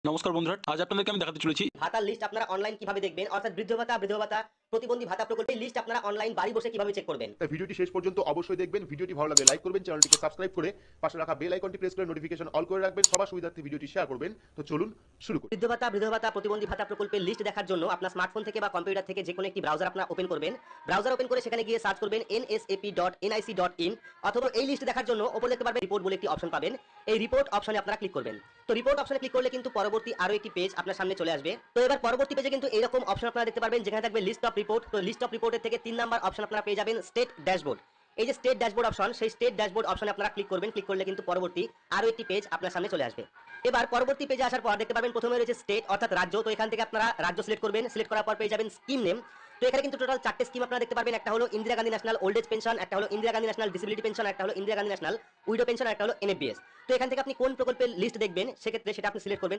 নমস্কার বন্ধুরা, আজ আপনাদেরকে আমি দেখাতে চলেছি ভাতার লিস্ট আপনারা অনলাইন কিভাবে দেখবেন, অর্থাৎ বৃদ্ধ ভাতা প্রতিবন্ধী ভাতা প্রকল্পের লিস্ট আপনারা অনলাইন বাড়ি বসে কিভাবে চেক করবেন। তাই ভিডিওটি শেষ পর্যন্ত অবশ্যই দেখবেন। ভিডিওটি ভালো লাগলে লাইক করবেন, চ্যানেলটিকে সাবস্ক্রাইব করে পাশে রাখা বেল আইকনটি প্রেস করে নোটিফিকেশন অল করে রাখবেন। সবার সুবিধার্থে ভিডিওটি শেয়ার করবেন। তো চলুন শুরু করি। বৃদ্ধ ভাতা প্রতিবন্ধী ভাতা প্রকল্পের লিস্ট দেখার জন্য আপনার স্মার্টফোন থেকে বা কম্পিউটার থেকে যে কোনো একটি ব্রাউজার আপনারা ওপেন করবেন। ব্রাউজার ওপেন করে সেখানে গিয়ে সার্চ করবেন nsap.nic.in, অথবা এই লিস্ট দেখার জন্য উপরে দেখতে পারবেন রিপোর্ট বলে একটি অপশন পাবেন। এই রিপোর্ট অপশনে আপনারা ক্লিক করবেন। তো রিপোর্ট অপশনে ক্লিক করলে কিন্তু পরবর্তী আরো একটি পেজ আপনার সামনে চলে আসবে। তো এবার পরবর্তী পেজে কিন্তু এরকম অপশন আপনারা দেখতে পারবেন যেখানে থাকবে লিস্ট অফ রিপোর্ট। তো লিস্ট অফ রিপোর্টের থেকে 3 নাম্বার অপশন আপনারা পেয়ে যাবেন স্টেট ড্যাশবোর্ড। এই যে স্টেট ড্যাশবোর্ড অপশন, সেই স্টেট ড্যাশবোর্ড অপশনে আপনারা ক্লিক করবেন। ক্লিক করলে কিন্তু পরবর্তী আরো একটি পেজ আপনার সামনে চলে আসবে। এবার পরবর্তী পেজে আসার পর দেখতে পাবেন প্রথমে রয়েছে স্টেট অর্থাৎ রাজ্য। তো এখান থেকে আপনারা রাজ্য সিলেক্ট করবেন। সিলেক্ট করার পর পেয়ে যাবেন স্কিম নেম। তো এখানে কিন্তু টোটাল 4টে স্কিম আপনারা দেখতে পারবেন। একটা হলো Indira Gandhi national old age pension, একটা হলো Indira Gandhi national disability pension, একটা হলো Indira Gandhi national widow pension, একটা হলো এনএফবিএস। তো এখান থেকে আপনি কোন প্রকল্পের লিস্ট দেখবেন সেক্ষেত্রে সেটা আপনি সিলেক্ট করবেন।